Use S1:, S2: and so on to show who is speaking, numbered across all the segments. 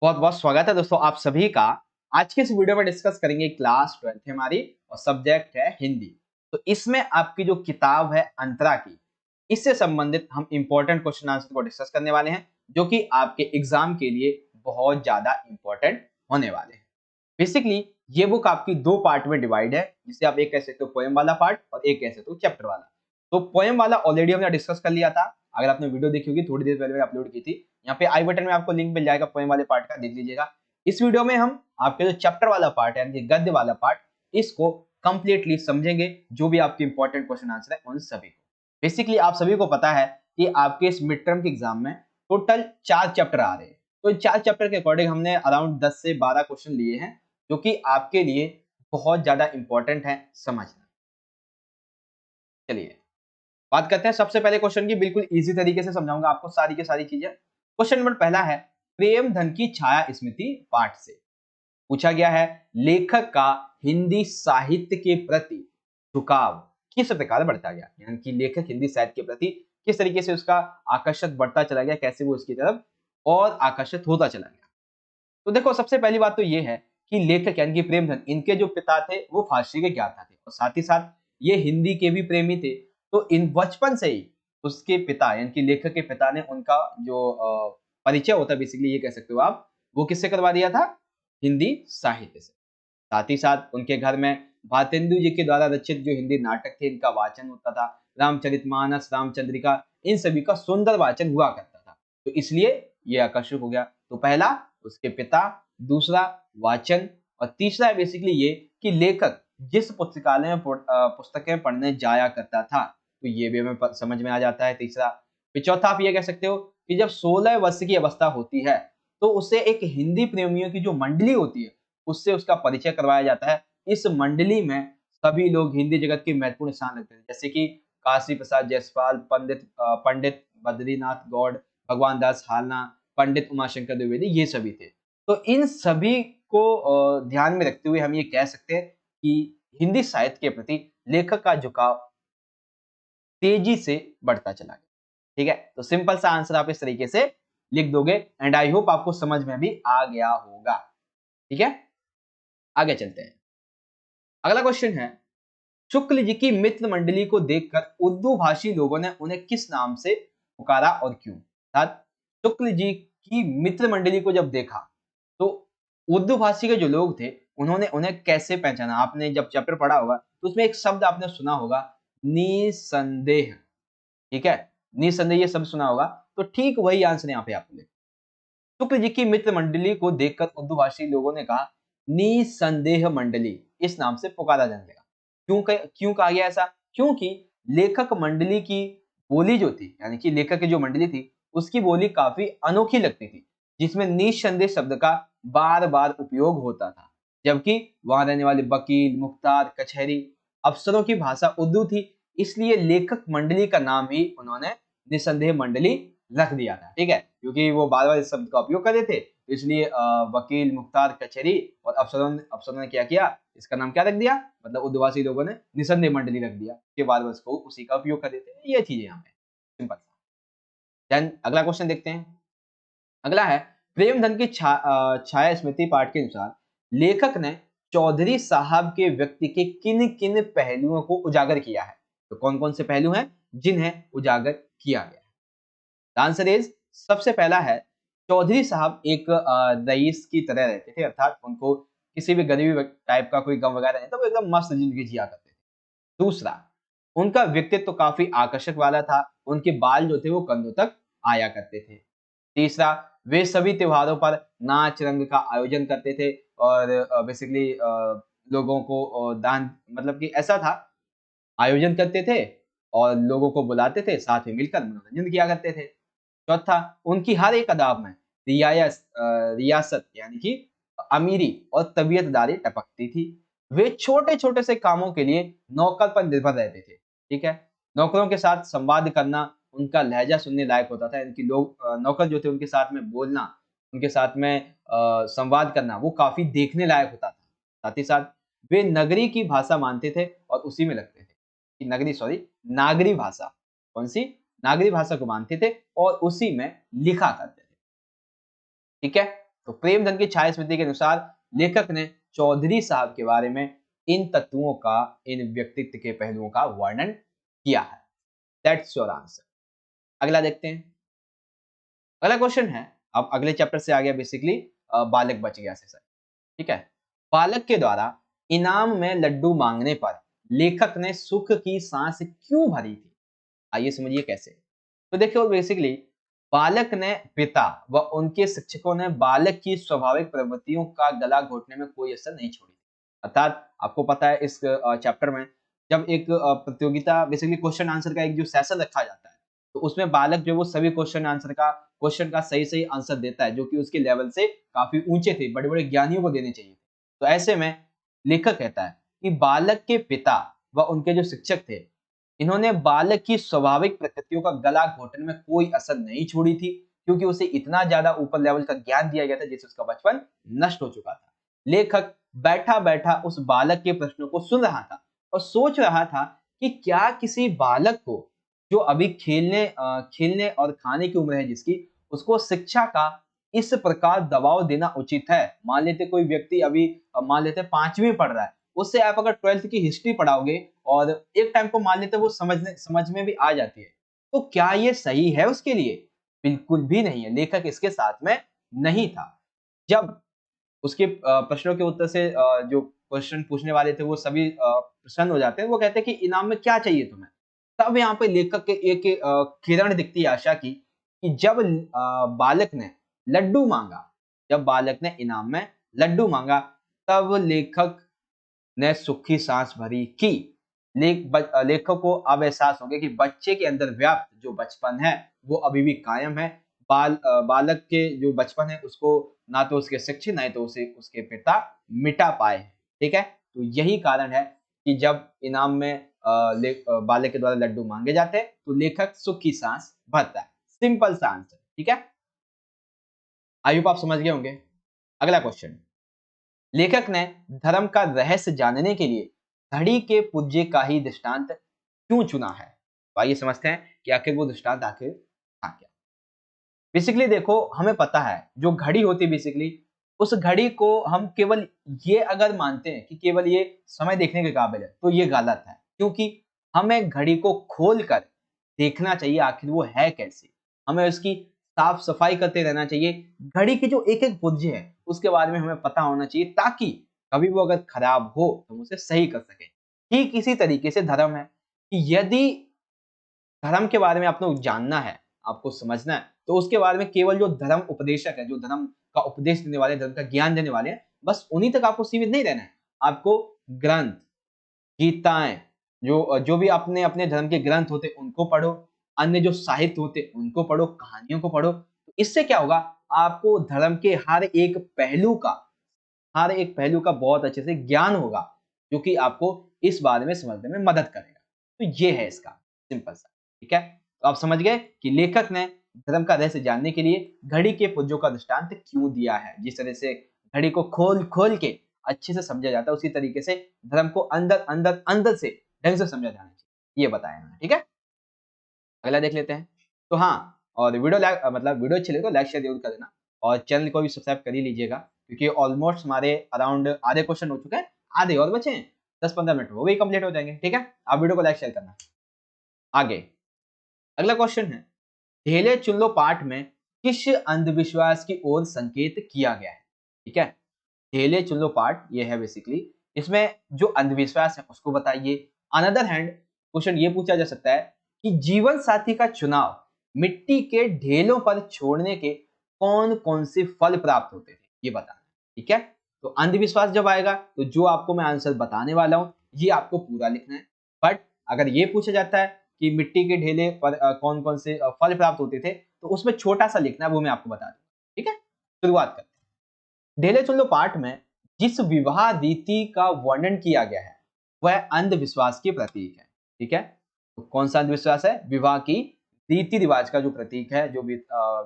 S1: बहुत बहुत स्वागत है दोस्तों आप सभी का। आज के इस वीडियो में डिस्कस करेंगे क्लास 12th है हमारी और सब्जेक्ट है हिंदी। तो इसमें आपकी जो किताब है अंतरा की, इससे संबंधित हम इंपॉर्टेंट क्वेश्चन आंसर को डिस्कस करने वाले हैं जो कि आपके एग्जाम के लिए बहुत ज्यादा इंपॉर्टेंट होने वाले हैं। बेसिकली ये बुक आपकी दो पार्ट में डिवाइड है, जिसे आप एक कह सकते हो पोएम वाला पार्ट और एक कह सकते हो चैप्टर वाला। तो पोएम वाला ऑलरेडी हमने डिस्कस कर लिया था। अगर आपने वीडियो देखी होगी थोड़ी देर पहले मैंने अपलोड की थी, यहाँ पे आई बटन में आपको लिंक मिल जाएगा पोएम वाले पार्ट का, देख लीजिएगा। इस वीडियो में हम आपके जो चैप्टर वाला पार्ट है यानी गद्य वाला पार्ट, इसको कंप्लीटली समझेंगे, जो भी आपके इंपॉर्टेंट क्वेश्चन आंसर है उन सभी को। बेसिकली आप सभी को पता है कि आपके इस मिड टर्म के एग्जाम में टोटल 4 चैप्टर आ रहे हैं। तो इन 4 चैप्टर के अकॉर्डिंग हमने अराउंड 10 से 12 क्वेश्चन लिए हैं जो कि आपके लिए बहुत ज्यादा इंपॉर्टेंट है समझना। चलिए बात करते हैं सबसे पहले क्वेश्चन की। बिल्कुल इजी तरीके से समझाऊंगा आपको सारी की सारी चीजें। क्वेश्चन नंबर पहला है, प्रेम धन की छाया स्मृति पाठ से पूछा गया है, लेखक का हिंदी साहित्य के प्रति झुकाव किस प्रकार बढ़ता गया, यानी कि लेखक हिंदी साहित्य के प्रति किस तरीके से उसका आकर्षक बढ़ता चला गया, कैसे वो उसकी तरफ और आकर्षित होता चला गया। तो देखो सबसे पहली बात तो ये है कि लेखक यानी कि प्रेमधन, इनके जो पिता थे वो फारसी के ज्ञाता थे और साथ ही साथ ये हिंदी के भी प्रेमी थे। तो इन बचपन से ही उसके पिता यानी कि लेखक के पिता ने उनका जो परिचय होता है, बेसिकली ये कह सकते हो आप, वो किससे करवा दिया था, हिंदी साहित्य से। साथ ही साथ उनके घर में भारतेंदु जी के द्वारा रचित जो हिंदी नाटक थे इनका वाचन होता था। रामचरितमानस, रामचंद्रिका, इन सभी का सुंदर वाचन हुआ करता था। तो इसलिए ये आकर्षक हो गया। तो पहला उसके पिता, दूसरा वाचन और तीसरा बेसिकली ये कि लेखक जिस पुस्तकालय में पुस्तकें पढ़ने जाया करता था, तो ये भी हमें समझ में आ जाता है तीसरा। फिर चौथा आप ये कह सकते हो कि जब 16 वर्ष की अवस्था होती है तो उसे एक हिंदी प्रेमियों की जो मंडली होती है उससे उसका परिचय करवाया जाता है। इस मंडली में सभी लोग हिंदी जगत के महत्वपूर्ण स्थान रखते हैं, जैसे कि काशी प्रसाद जायसवाल, पंडित बद्रीनाथ गौड़, भगवान दास हालना, पंडित उमाशंकर द्विवेदी, ये सभी थे। तो इन सभी को ध्यान में रखते हुए हम ये कह सकते हैं कि हिंदी साहित्य के प्रति लेखक का झुकाव तेजी से बढ़ता चला गया। ठीक है, तो सिंपल सा आंसर आप इस तरीके से लिख दोगे एंड आई होप आपको समझ में भी आ गया होगा। ठीक है, आगे चलते हैं। अगला क्वेश्चन है, शुक्ल जी की मित्र मंडली को देखकर उर्दू भाषी लोगों ने उन्हें किस नाम से पुकारा और क्यों। अर्थात शुक्ल जी की मित्र मंडली को जब देखा तो उर्दू भाषी के जो लोग थे उन्होंने उन्हें कैसे पहचाना। आपने जब चैप्टर पढ़ा होगा तो उसमें एक शब्द आपने सुना होगा, निसंदेह। ठीक है, निसंदेह ये शब्द सुना होगा। तो ठीक वही आंसर यहाँ पे आपको लिखा। शुक्ल जी की मित्र मंडली को देखकर उर्दू भाषी लोगों ने कहा, निसंदेह मंडली इस नाम से पुकारा जाने लगा। क्यों कहा गया ऐसा? क्योंकि लेखक मंडली की बोली जो थी, यानी कि लेखक की जो मंडली थी उसकी बोली काफी अनोखी लगती थी, जिसमें निसंदेह शब्द का बार बार उपयोग होता था। जबकि वहां रहने वाले वकील, मुख्तार, कचहरी, अफसरों की भाषा उर्दू थी, इसलिए लेखक मंडली का नाम ही उन्होंने निसंदेह मंडली रख दिया था। ठीक है, क्योंकि वो बार बार इस शब्द का उपयोग कर रहे थे, तो इसलिए वकील, मुख्तार, कचहरी और अफसरों ने क्या किया, इसका नाम क्या रख दिया, मतलब उर्दूभाषी लोगों ने निसंदेह मंडली रख दिया कि बार बार इसको उसी का उपयोग कर देते हैं। ये चीजें यहाँ पे सिंपल। देन अगला क्वेश्चन देखते हैं। अगला है, प्रेमधन की छाया स्मृति पाठ के अनुसार लेखक ने चौधरी साहब के व्यक्ति के किन किन पहलुओं को उजागर किया है। तो कौन कौन से पहलू हैं जिन्हें उजागर किया गया है। आंसर इज, सबसे पहला है, चौधरी साहब एक रईस की तरह रहते थे, अर्थात उनको किसी भी गरीबी टाइप का कोई गम वगैरह नहीं था, वो एकदम मस्त जिंदगी जिया करते थे। दूसरा, उनका व्यक्तित्व तो काफी आकर्षक वाला था, उनके बाल जो थे वो कंधों तक आया करते थे। तीसरा, वे सभी त्योहारों पर नाच रंग का आयोजन करते थे और बेसिकली लोगों को दान, मतलब कि ऐसा था, आयोजन करते थे और लोगों को बुलाते थे, साथ में मिलकर मनोरंजन किया करते थे। चौथा, उनकी हर एक अदा में रियासत यानी कि अमीरी और तबीयतदारी टपकती थी। वे छोटे छोटे से कामों के लिए नौकर पर निर्भर रहते थे। ठीक है, नौकरों के साथ संवाद करना, उनका लहजा सुनने लायक होता था, इनकी लोग नौकर जो थे उनके साथ में बोलना, उनके साथ में संवाद करना वो काफी देखने लायक होता था। साथ ही साथ वे नगरी की भाषा मानते थे और उसी में लगते थे कि नागरी भाषा, कौन सी, नागरी भाषा को मानते थे और उसी में लिखा करते थे। ठीक है, तो प्रेमधन की छाया स्मृति के अनुसार लेखक ने चौधरी साहब के बारे में इन तत्वों का, इन व्यक्तित्व के पहलुओं का वर्णन किया है। That's your answer. अगला देखते हैं। अगला क्वेश्चन है, अब अगले चैप्टर से आ गया बेसिकली बालक बच गया से सर। ठीक है, बालक के द्वारा इनाम में लड्डू मांगने पर लेखक ने सुख की सांस क्यों भरी थी? आइए समझिए कैसे। तो देखिए बेसिकली बालक ने पिता व उनके शिक्षकों ने बालक की स्वाभाविक प्रवृत्तियों का गला घोटने में कोई असर नहीं छोड़ी। अर्थात आपको पता है इस चैप्टर में जब एक प्रतियोगिता बेसिकली क्वेश्चन आंसर का एक जो सेशन रखा जाता है, तो उसमें बालक जो वो सभी क्वेश्चन का सही सही आंसर देता है जो कि उसके लेवल से काफी ऊंचे थे, बड़े बड़े ज्ञानियों को देने चाहिए। तो ऐसे में लेखक कहता है कि बालक के पिता व उनके जो शिक्षक थे, इन्होंने बालक की स्वाभाविक प्रकृतियों का गला घोटने में कोई असर नहीं छोड़ी थी, क्योंकि उसे इतना ज्यादा ऊपर लेवल का ज्ञान दिया गया था जिससे उसका बचपन नष्ट हो चुका था। लेखक बैठा बैठा उस बालक के प्रश्नों को सुन रहा था और सोच रहा था कि क्या किसी बालक को जो अभी खेलने और खाने की उम्र है जिसकी, उसको शिक्षा का इस प्रकार दबाव देना उचित है। मान लेते कोई व्यक्ति अभी मान लेते 5वीं पढ़ रहा है, उससे आप अगर 12th की हिस्ट्री पढ़ाओगे और एक टाइम को मान लेते वो समझ में भी आ जाती है, तो क्या ये सही है उसके लिए? बिल्कुल भी नहीं है। लेखक इसके साथ में नहीं था। जब उसके प्रश्नों के उत्तर से जो क्वेश्चन पूछने वाले थे वो सभी प्रसन्न हो जाते हैं, वो कहते हैं कि इनाम में क्या चाहिए तुम्हें? तब यहाँ पे लेखक के एक किरण दिखती है आशा की, कि जब बालक ने लड्डू मांगा, जब बालक ने इनाम में लड्डू मांगा, तब लेखक ने सुखी सांस भरी कि लेखक को अब एहसास हो गया कि बच्चे के अंदर व्याप्त जो बचपन है वो अभी भी कायम है। बालक के जो बचपन है उसको ना तो उसके शिक्षक ना तो उसे उसके पिता मिटा पाए। ठीक है, तो यही कारण है कि जब इनाम में बालक के द्वारा लड्डू मांगे जाते हैं तो लेखक सुखी सांस भरता है। सिंपल सा आंसर। ठीक है, आई होप आप समझ गए होंगे। अगला क्वेश्चन, लेखक ने धर्म का रहस्य जानने के लिए घड़ी के पुर्जे का ही दृष्टांत क्यों चुना है? तो आइए समझते हैं कि आखिर वो दृष्टांत आखिर था क्या। बेसिकली देखो, हमें पता है जो घड़ी होती है बेसिकली, उस घड़ी को हम केवल ये अगर मानते हैं कि केवल ये समय देखने के काबिल है तो ये गलत है, क्योंकि हमें घड़ी को खोल कर देखना चाहिए आखिर वो है कैसी। हमें उसकी साफ सफाई करते रहना चाहिए। घड़ी की जो एक एक पुर्जे है उसके बारे में हमें पता होना चाहिए, ताकि कभी वो अगर खराब हो तो हम उसे सही कर सके। ठीक इसी तरीके से धर्म है कि यदि धर्म के बारे में आपको जानना है, आपको समझना है, तो उसके बारे में केवल जो धर्म उपदेशक है, जो धर्म का उपदेश देने वाले, धर्म का ज्ञान देने वाले हैं, बस उन्हीं तक आपको सीमित नहीं रहना है। आपको ग्रंथ, गीताएं, जो जो भी अपने अपने धर्म के ग्रंथ होते उनको पढ़ो, अन्य जो साहित्य होते उनको पढ़ो, कहानियों को पढ़ो। तो इससे क्या होगा, आपको धर्म के हर एक पहलू का बहुत अच्छे से ज्ञान होगा, जो कि आपको इस बारे में समझने में मदद करेगा। तो ये है इसका सिंपल सा। ठीक है, तो आप समझ गए कि लेखक ने धर्म का रहस्य जानने के लिए घड़ी के पुर्जों का दृष्टांत क्यों दिया है। जिस तरह से घड़ी को खोल खोल के अच्छे से समझा जाता है, उसी तरीके से धर्म को अंदर अंदर अंदर से ढंग से समझा जाना चाहिए, ये बताया मैंने। ठीक है, अगला देख लेते हैं। तो हाँ, और वीडियो अच्छी लगे तो लाइक शेयर जरूर कर देना, और चैनल को भी सब्सक्राइब कर ही लीजिएगा, क्योंकि ऑलमोस्ट हमारे अराउंड आधे क्वेश्चन हो चुके हैं, आधे और बचे हैं, 10-15 मिनट वो भी कंप्लीट हो जाएंगे। ठीक है, आप वीडियो को लाइक शेयर करना। आगे अगला क्वेश्चन है, ढेले चुन लो पाठ में किस अंधविश्वास की ओर संकेत किया गया है? ठीक है, ढेले चुन लो पाठ ये है बेसिकली, इसमें जो अंधविश्वास है उसको बताइए। अनदर हैंड क्वेश्चन ये पूछा जा सकता है कि जीवन साथी का चुनाव मिट्टी के ढेलों पर छोड़ने के कौन कौन से फल प्राप्त होते थे, ये बताना। ठीक है, तो अंधविश्वास जब आएगा तो जो आपको मैं आंसर बताने वाला हूं ये आपको पूरा लिखना है। बट अगर ये पूछा जाता है कि मिट्टी के ढेले पर कौन कौन से फल प्राप्त होते थे, तो उसमें छोटा सा लिखना है, वो मैं आपको बता दूंगा। ठीक है, शुरुआत करते हैं। ढेले चुन लो पाठ में जिस विवाह रीति का वर्णन किया गया है वह अंधविश्वास की प्रतीक है। ठीक है, तो कौन सा अंधविश्वास है? विवाह की रीति रिवाज का जो प्रतीक है, जो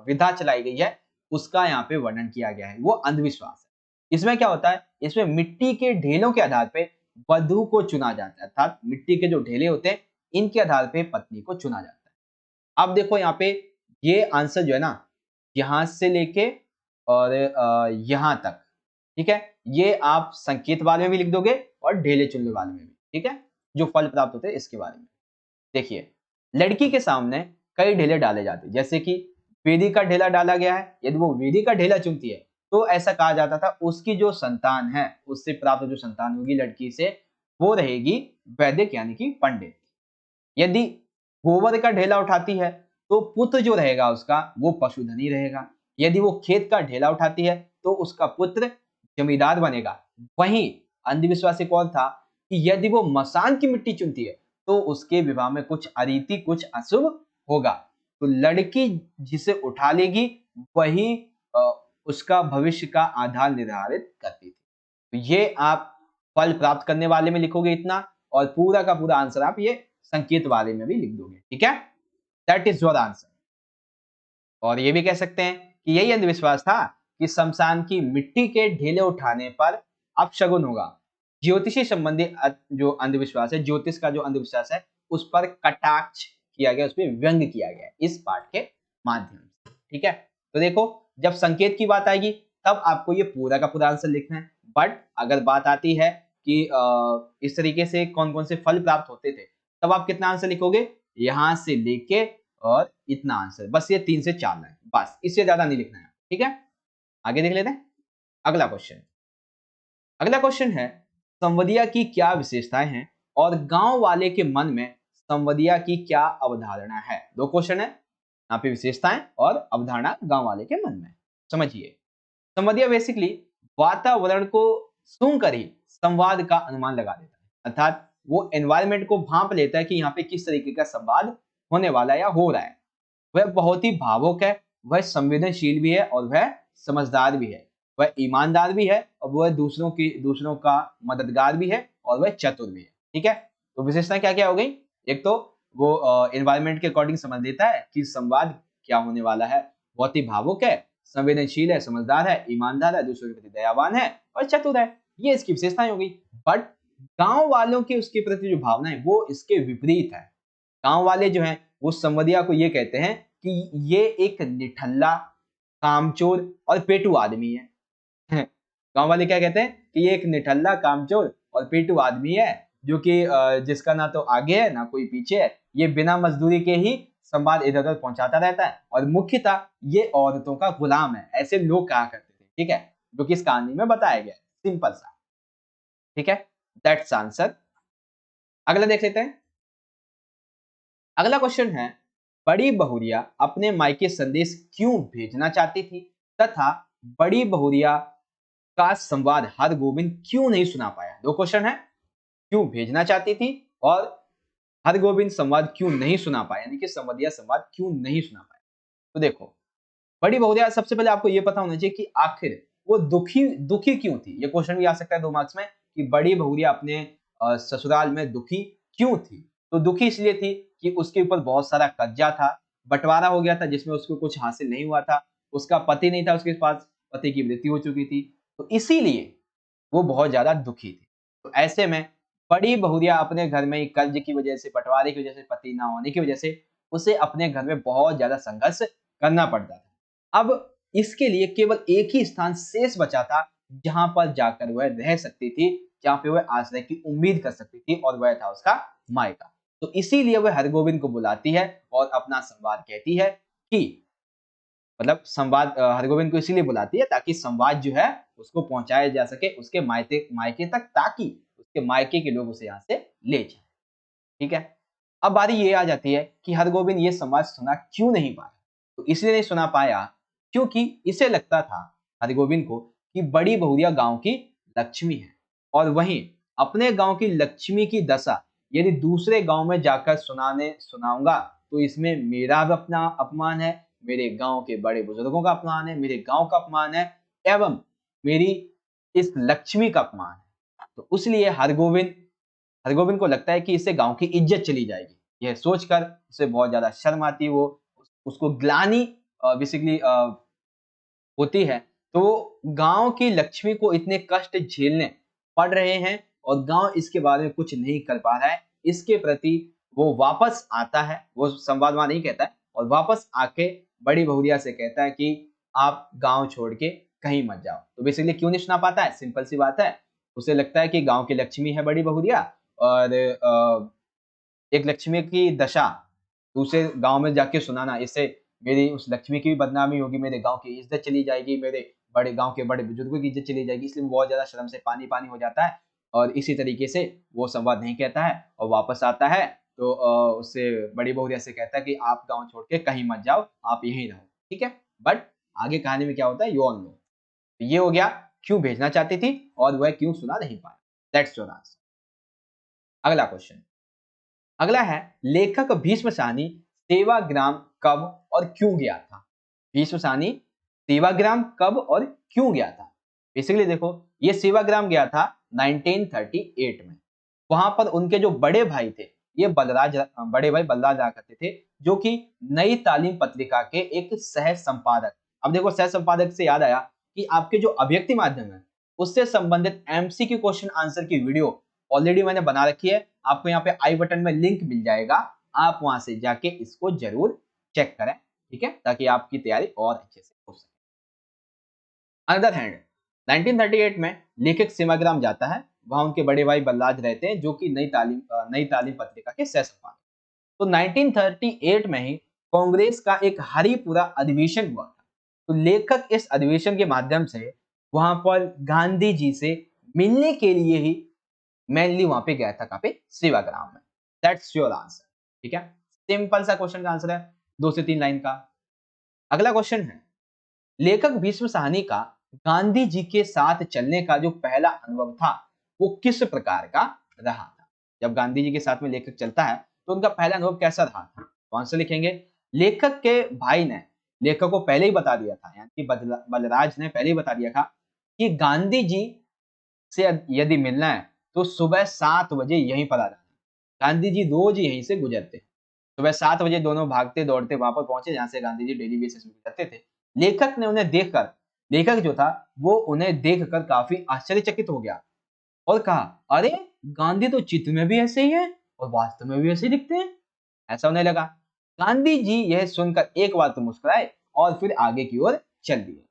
S1: विधा चलाई गई है, उसका यहाँ पे वर्णन किया गया है, वो अंधविश्वास है। इसमें क्या होता है, इसमें मिट्टी के ढेलों के आधार पे वधु को चुना जाता है, अर्थात मिट्टी के जो ढेले होते हैं इनके आधार पे पत्नी को चुना जाता है। अब देखो यहाँ पे ये आंसर जो है ना, यहां से लेके और यहाँ तक, ठीक है। ये आप संकेत वाले में भी लिख दोगे और ढेले चुनने वाले में भी, ठीक है, जो फल प्राप्त होते हैं इसके बारे में। देखिए, लड़की के सामने कई ढेले डाले जाते हैं, जैसे कि वेदी का ढेला डाला गया है। यदि वो वेदी का ढेला चुनती है तो ऐसा कहा जाता था उसकी जो संतान है, उससे प्राप्त जो संतान होगी लड़की से, वो रहेगी वैदिक यानी कि पंडित। यदि गोबर का ढेला उठाती है तो पुत्र जो रहेगा उसका वो पशुधनी रहेगा। यदि वो खेत का ढेला उठाती है तो उसका पुत्र जमींदार बनेगा। वहीं अंधविश्वास एक और था कि यदि वो मसान की मिट्टी चुनती है तो उसके विवाह में कुछ अरीति, कुछ अशुभ होगा। तो लड़की जिसे उठा लेगी वही अ, उसका भविष्य का आधार निर्धारित करती थी। तो ये आप फल प्राप्त करने वाले में लिखोगे इतना, और पूरा का पूरा आंसर आप ये संकेत वाले में भी लिख दोगे, ठीक है। That is your answer. और ये भी कह सकते हैं कि यही अंधविश्वास था कि शमशान की मिट्टी के ढेले उठाने पर अपशगुन होगा। ज्योतिषी संबंधी जो अंधविश्वास है, ज्योतिष का जो अंधविश्वास है, उस पर कटाक्ष किया गया, उस पर व्यंग किया गया इस पाठ के माध्यम से, ठीक है। तो देखो, जब संकेत की बात आएगी तब आपको ये पूरा का पूरा आंसर लिखना है। बट अगर बात आती है कि इस तरीके से कौन कौन से फल प्राप्त होते थे, तब आप कितना आंसर लिखोगे, यहां से लेके और इतना आंसर, बस ये 3 से 4 लाइन, बस इससे ज्यादा नहीं लिखना है, ठीक है। आगे देख लेते हैं अगला क्वेश्चन। अगला क्वेश्चन है, संवदिया की क्या विशेषताएं हैं और गांव वाले के मन में संवदिया की क्या अवधारणा है। दो क्वेश्चन है यहाँ पे, विशेषताएं और अवधारणा गांव वाले के मन में। समझिए, संवदिया बेसिकली वातावरण को सुनकर ही संवाद का अनुमान लगा देता है, अर्थात वो एनवायरनमेंट को भांप लेता है कि यहाँ पे किस तरीके का संवाद होने वाला है या हो रहा है। वह बहुत ही भावुक है, वह संवेदनशील भी है और वह समझदार भी है, वह ईमानदार भी है और वह दूसरों का मददगार भी है और वह चतुर भी है, ठीक है। तो विशेषता क्या क्या हो गई, एक तो वो एनवायरनमेंट के अकॉर्डिंग समझ लेता है कि संवाद क्या होने वाला है, बहुत ही भावुक है, संवेदनशील है, समझदार है, ईमानदार है, दूसरों के प्रति दयावान है और चतुर है। ये इसकी विशेषताएं हो गई। बट गांव वालों की उसके प्रति जो भावना है वो इसके विपरीत है। गांव वाले जो हैं वो संवदिया को ये कहते हैं कि ये एक निठल्ला, कामचोर और पेटू आदमी है। गांव वाले क्या कहते हैं कि ये एक निठल्ला, कामचोर और पेटू आदमी है, जो कि जिसका ना तो आगे है ना कोई पीछे है। ये बिना मजदूरी के ही संवाद इधर उधर पहुंचाता रहता है और मुख्यतः ये औरतों का गुलाम है, ऐसे लोग कहा करते थे, ठीक है, जो कि इस कहानी में बताया गया है, सिंपल सा, ठीक है। That's answer. अगला देख लेते हैं। अगला क्वेश्चन है, बड़ी बहुरिया अपने मायके संदेश क्यों भेजना चाहती थी तथा बड़ी बहुरिया का संवाद हरगोविंद क्यों नहीं सुना पाया। दो क्वेश्चन है, क्यों भेजना चाहती थी और हरगोविंद संवाद क्यों नहीं सुना पाया, यानी कि संवदिया संवाद क्यों नहीं सुना पाया। तो देखो, बड़ी बहुरिया, सबसे पहले आपको यह पता होना चाहिए कि आखिर वो दुखी दुखी क्यों थी। ये क्वेश्चन भी आ सकता है 2 मार्क्स में कि बड़ी बहुरिया अपने ससुराल में दुखी क्यों थी। तो दुखी इसलिए थी कि उसके ऊपर बहुत सारा कर्जा था, बंटवारा हो गया था जिसमें उसको कुछ हासिल नहीं हुआ था, उसका पति नहीं था उसके पास, पति की मृत्यु हो चुकी थी, तो इसीलिए वो बहुत ज्यादा दुखी थी। तो ऐसे में बड़ी बहुरिया अपने घर में कर्ज की वजह से, बंटवारे की वजह से, पति ना होने की वजह से उसे अपने घर में बहुत ज्यादा संघर्ष करना पड़ता था। अब इसके लिए केवल एक ही स्थान शेष बचा था जहां पर जाकर वह रह सकती थी, जहां पे वह आश्रय की उम्मीद कर सकती थी, और वह था उसका मायका। तो इसीलिए वह हरगोविंद को बुलाती है और अपना संवाद कहती है कि, मतलब संवाद हरगोविंद को इसीलिए बुलाती है ताकि संवाद जो है उसको पहुंचाया जा सके उसके मायके मायके तक, ताकि उसके मायके के लोग उसे यहाँ से ले जाए, ठीक है। अब बारी ये आ जाती है कि हरगोविंद ये संवाद सुना क्यों नहीं पाया। तो इसलिए नहीं सुना पाया क्योंकि इसे लगता था, हरगोविंद को, कि बड़ी बहुरिया गांव की लक्ष्मी है, और वहीं अपने गांव की लक्ष्मी की दशा यदि दूसरे गांव में जाकर सुनाऊंगा तो इसमें मेरा भी अपना अपमान है, मेरे गांव के बड़े बुजुर्गों का अपमान है, मेरे गांव का अपमान है, एवं मेरी इस लक्ष्मी का अपमान है। तो इसलिए हरगोविंद को लगता है कि इससे गांव की इज्जत चली जाएगी। यह सोचकर उसे बहुत ज्यादा शर्म आती है, वो उसको ग्लानि बेसिकली होती है। तो गांव की लक्ष्मी को इतने कष्ट झेलने पड़ रहे हैं और गांव इसके बारे में कुछ नहीं कर पा रहा है, इसके प्रति वो वापस आता है, वो संवाद वहां नहीं कहता है, और वापस आके बड़ी बहुरिया से कहता है कि आप गांव छोड़ के कहीं मत जाओ। तो बेसिकली क्यों नहीं सुना पाता है? सिंपल सी बात है, उसे लगता है कि गांव की लक्ष्मी है बड़ी बहुरिया और एक लक्ष्मी की दशा, तो उसे गांव में जाके सुनाना, इससे मेरी उस लक्ष्मी की भी बदनामी होगी, मेरे गांव की इज्जत चली जाएगी, मेरे बड़े गांव के बड़े बुजुर्गों की इज्जत चली जाएगी, इसलिए वो बहुत ज्यादा शर्म से पानी पानी हो जाता है और इसी तरीके से वो संवाद नहीं कहता है और वापस आता है तो उससे बड़ी बहुरिया से कहता है कि आप गांव छोड़ के कहीं मत जाओ, आप यहीं रहो, ठीक है। बट आगे कहानी में क्या होता है, यू ऑल नो। ये हो गया क्यों भेजना चाहती थी और वह क्यों सुना नहीं पाया। That's your answer. अगला क्वेश्चन, अगला है लेखक भीष्म साहनी सेवाग्राम कब और क्यों गया था? भीष्म साहनी सेवाग्राम कब और क्यों गया था? बेसिकली देखो, ये सेवाग्राम गया था 1938 में। वहां पर उनके जो बड़े भाई थे, ये बड़े भाई बलराज रहा करते थे, जो कि नई तालीम पत्रिका के एक सह संपादक। अब देखो, सह संपादक से याद आया कि आपके जो अभिव्यक्ति माध्यम है उससे संबंधित एमसीक्यू क्वेश्चन आंसर की वीडियो ऑलरेडी मैंने बना रखी है, आपको यहाँ पे आई बटन में लिंक मिल जाएगा, आप वहां से जाके इसको जरूर चेक करें, ठीक है, ताकि आपकी तैयारी और अच्छे से हो सके। अनदर हैंड 1938 में लेखक सेवाग्राम जाता है, वहां उनके बड़े भाई बलराज रहते हैं, जो कि नई तालीम पत्रिका के सह संपादक। तो 1938 में ही कांग्रेस का एक हरिपुरा अधिवेशन हुआ था। तो लेखक इस अधिवेशन के माध्यम से वहां पर गांधी जी से मिलने के लिए ही मेनली वहां पे गया था, कहां पे, सेवाग्राम में। दैट्स योर आंसर, ठीक है। सिंपल सा क्वेश्चन का आंसर है, 2 से 3 लाइन का। अगला क्वेश्चन है, लेखक भीष्म साहनी का गांधी जी के साथ चलने का जो पहला अनुभव था वो किस प्रकार का रहा था? जब गांधी जी के साथ में लेखक चलता है तो उनका पहला अनुभव कैसा रहा था? तो आंसर लिखेंगे, लेखक के भाई ने लेखक को पहले ही बता दिया था, यानी कि बलराज ने पहले ही बता दिया था कि गांधी जी से यदि मिलना है तो सुबह 7 बजे यहीं पर आ जाना। गांधी जी रोज यहीं से गुजरते, सुबह 7 बजे दोनों भागते दौड़ते वहां पर पहुंचे जहां से गांधी जी डेली बेसिस में गुजरते थे। लेखक ने उन्हें देखकर, लेखक जो था वो उन्हें देखकर काफी आश्चर्यचकित हो गया और कहा, अरे गांधी तो चित्र में भी ऐसे ही है और वास्तव में भी ऐसे ही दिखते हैं। ऐसा उन्हें लगा। गांधी जी यह सुनकर एक बार तो मुस्कुराए और फिर आगे की ओर चल दिए।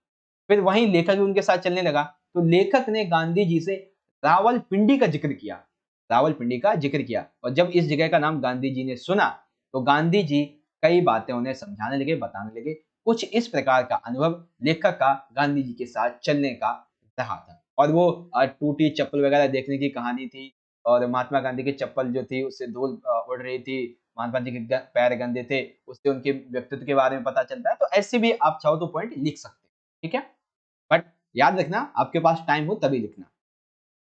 S1: फिर वहीं लेखक भी उनके साथ चलने लगा। तो लेखक ने गांधी जी से रावलपिंडी का जिक्र किया, रावलपिंडी का जिक्र किया, और जब इस जगह का नाम गांधी जी ने सुना तो गांधी जी कई बातें उन्हें समझाने लगे, बताने लगे। कुछ इस प्रकार का अनुभव लेखक का गांधी जी के साथ चलने का रहा था। और वो टूटी चप्पल वगैरह देखने की कहानी थी, और महात्मा गांधी की चप्पल जो थी उससे धूल उड़ रही थी, महात्मा जी के पैर गंदे थे, उससे उनके व्यक्तित्व के बारे में पता चलता है। तो ऐसे भी आप चाहो तो पॉइंट लिख सकते हैं, ठीक है। बट याद रखना, आपके पास टाइम हो तभी लिखना,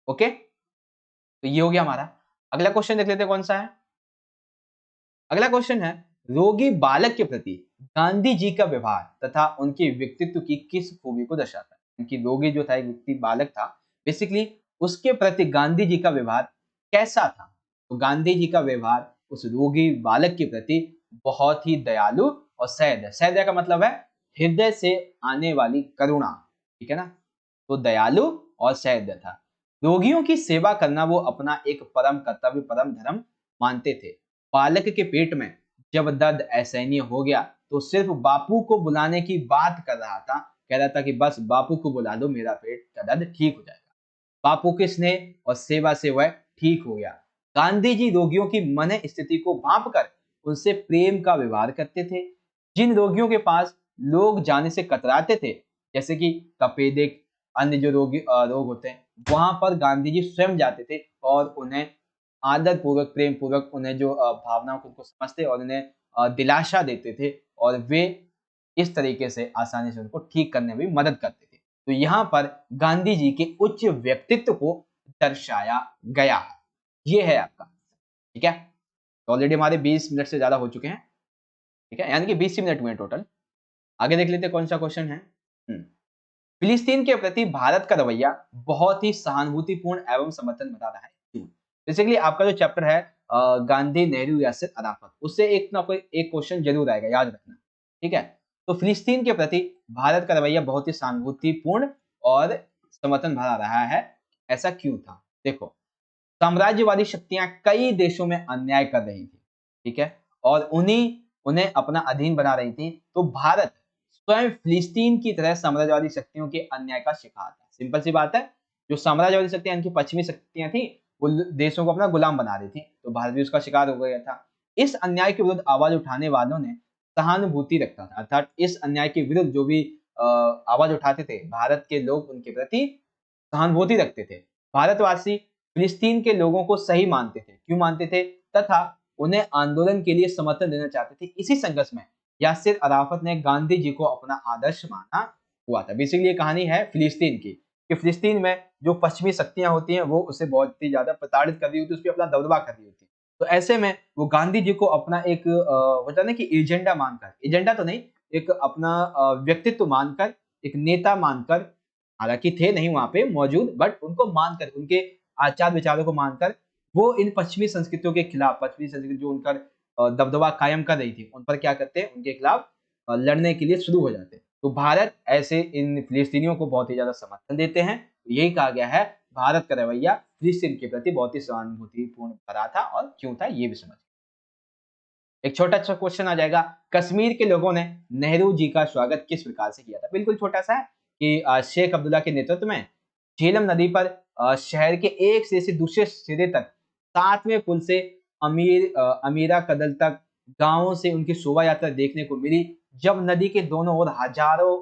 S1: ओके। तो ये हो गया हमारा। अगला क्वेश्चन देख लेते हैं कौन सा है। अगला क्वेश्चन है, रोगी बालक के प्रति गांधी जी का व्यवहार तथा उनके व्यक्तित्व की किस खूबी को दर्शाता है? उनकी रोगी जो था, एक व्यक्ति बालक था, बेसिकली उसके प्रति गांधी जी का व्यवहार कैसा था? तो गांधी जी का व्यवहार उस रोगी बालक के प्रति बहुत ही दयालु और सहृदय, सहृदय का मतलब है हृदय से आने वाली करुणा, ठीक है ना। तो दयालु और सहृदय था। रोगियों की सेवा करना वो अपना एक परम कर्तव्य, परम धर्म मानते थे। बालक के पेट में जब दर्द असहनीय हो गया तो सिर्फ बापू को बुलाने की बात कर रहा था, कह रहा था कि बस बापू को बुला दो, मेरा पेट का दर्द ठीक हो जाएगा। बापू के स्नेह और सेवा से वह ठीक हो गया। गांधी जी रोगियों की मन स्थिति को भांप कर उनसे प्रेम का व्यवहार करते थे। जिन रोगियों के पास लोग जाने से कतराते थे, जैसे कि तपेदिक, अन्य जो रोग होते हैं, वहां पर गांधी जी स्वयं जाते थे और उन्हें आदर पूर्वक, प्रेम पूर्वक उन्हें जो भावनाओं को उनको समझते और उन्हें दिलासा देते थे, और वे इस तरीके से आसानी से उनको ठीक करने में भी मदद करते थे। तो यहाँ पर गांधी जी के उच्च व्यक्तित्व को दर्शाया गया है। ये है आपका, ठीक है। तो ऑलरेडी हमारे 20 मिनट से ज्यादा हो चुके हैं, ठीक है, यानी कि 20 मिनट हुए टोटल। आगे देख लेते हैं कौन सा क्वेश्चन है। फिलिस्तीन के प्रति भारत का रवैया बहुत ही सहानुभूतिपूर्ण एवं समर्थन बता रहा है, क्यों? बेसिकली आपका जो चैप्टर है गांधी नेहरू रियासत अराफत, उससे एक ना कोई एक क्वेश्चन जरूर आएगा, याद रखना, ठीक है। तो फिलिस्तीन के प्रति भारत का रवैया बहुत ही सहानुभूतिपूर्ण और समर्थन भरा रहा है, ऐसा क्यों था? देखो, साम्राज्यवादी शक्तियां कई देशों में अन्याय कर रही थी, ठीक है, और उन्हें अपना अधीन बना रही थी। तो भारत स्वयं फिलिस्तीन की तरह साम्राज्यवादी शक्तियों के अन्याय का शिकार था। सिंपल सी बात है, जो साम्राज्यवादी शक्तियां, इनकी पश्चिमी शक्तियां थी, वो देशों को अपना गुलाम बना रही थी, तो भारत भी उसका शिकार हो गया था। इस अन्याय के विरुद्ध आवाज उठाने वालों ने सहानुभूति रखता था, अर्थात इस अन्याय के विरुद्ध जो भी आवाज उठाते थे, भारत के लोग उनके प्रति सहानुभूति रखते थे। भारतवासी फिलिस्तीन के लोगों को सही मानते थे, क्यों मानते थे, तथा उन्हें आंदोलन के लिए समर्थन देना चाहते थे। इसी संघर्ष में यासिर अराफत ने गांधी जी को अपना आदर्श माना हुआ था। बेसिकली ये कहानी है फिलिस्तीन की, कि फिलिस्तीन में जो पश्चिमी शक्तियां होती हैं वो उसे बहुत ही ज्यादा प्रताड़ित कर रही होती है, उस पर अपना दबदबा कर रही होती है। तो ऐसे में वो गांधी जी को अपना एक होता है ना कि एजेंडा मानकर, एजेंडा तो नहीं, एक अपना व्यक्तित्व मानकर, एक नेता मानकर, हालांकि थे नहीं वहां पे मौजूद, बट उनको मानकर, उनके आचार विचारों को मानकर वो इन पश्चिमी संस्कृतियों के खिलाफ, पश्चिमी संस्कृति जो उनका दबदबा कायम कर रही थी, उन पर क्या करते हैं, उनके खिलाफ लड़ने के लिए शुरू हो जाते हैं। तो भारत ऐसे इन फिलिस्तीनियों को बहुत ही ज्यादा समर्थन देते हैं। यही कहा गया है, भारत का रवैया फिलिस्तीन के प्रति बहुत ही सहानुभूतिपूर्ण भरा था, और क्यों था ये भी समझ। एक छोटा सा क्वेश्चन आ जाएगा, कश्मीर के लोगों ने नेहरू जी का स्वागत किस प्रकार से किया था। बिल्कुल छोटा सा है कि शेख अब्दुल्ला के नेतृत्व में झेलम नदी पर शहर के एक सिरे से दूसरे सिरे तक 7वें पुल से अमीरा कदल तक गांवों से उनकी शोभा यात्रा देखने को मिली, जब नदी के दोनों ओर हजारों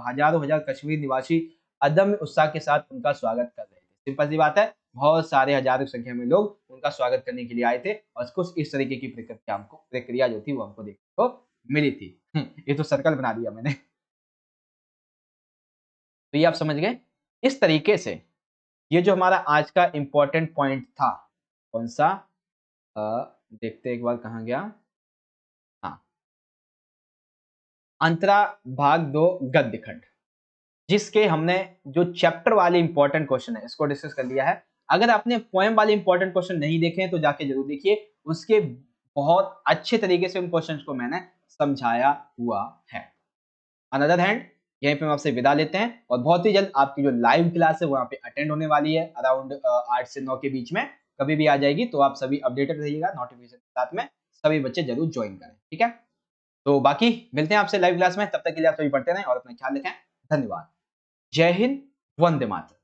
S1: हजार कश्मीर निवासी अदम्य उत्साह के साथ उनका स्वागत कर रहे थे। सिंपल सी बात है, बहुत सारे हजारों की संख्या में लोग उनका स्वागत करने के लिए आए थे, और कुछ इस तरीके की प्रक्रिया जो थी वो हमको देखने को मिली थी। ये तो सर्कल बना दिया मैंने। तो ये आप समझ गए। इस तरीके से ये जो हमारा आज का इंपॉर्टेंट पॉइंट था, कौन सा, देखते एक बार कहाँ गया, हाँ, अंतरा भाग 2 गद्य खंड, जिसके हमने जो चैप्टर वाले इंपॉर्टेंट क्वेश्चन है इसको डिस्कस कर लिया है। अगर आपने पोएम वाले इंपॉर्टेंट क्वेश्चन नहीं देखे तो जाके जरूर देखिए, उसके बहुत अच्छे तरीके से उन क्वेश्चंस को मैंने समझाया हुआ है। अनदर हैंड, यहीं पे हम आपसे विदा लेते हैं, और बहुत ही जल्द आपकी जो लाइव क्लास है वहां पे अटेंड होने वाली है, अराउंड 8 से 9 के बीच में कभी भी आ जाएगी, तो आप सभी अपडेटेड रहिएगा नोटिफिकेशन के साथ में, सभी बच्चे जरूर ज्वाइन करें, ठीक है। तो बाकी मिलते हैं आपसे लाइव क्लास में, तब तक के लिए आप सभी पढ़ते रहें और अपना ख्याल रखें। धन्यवाद। जय हिंद, वंदे मातरम।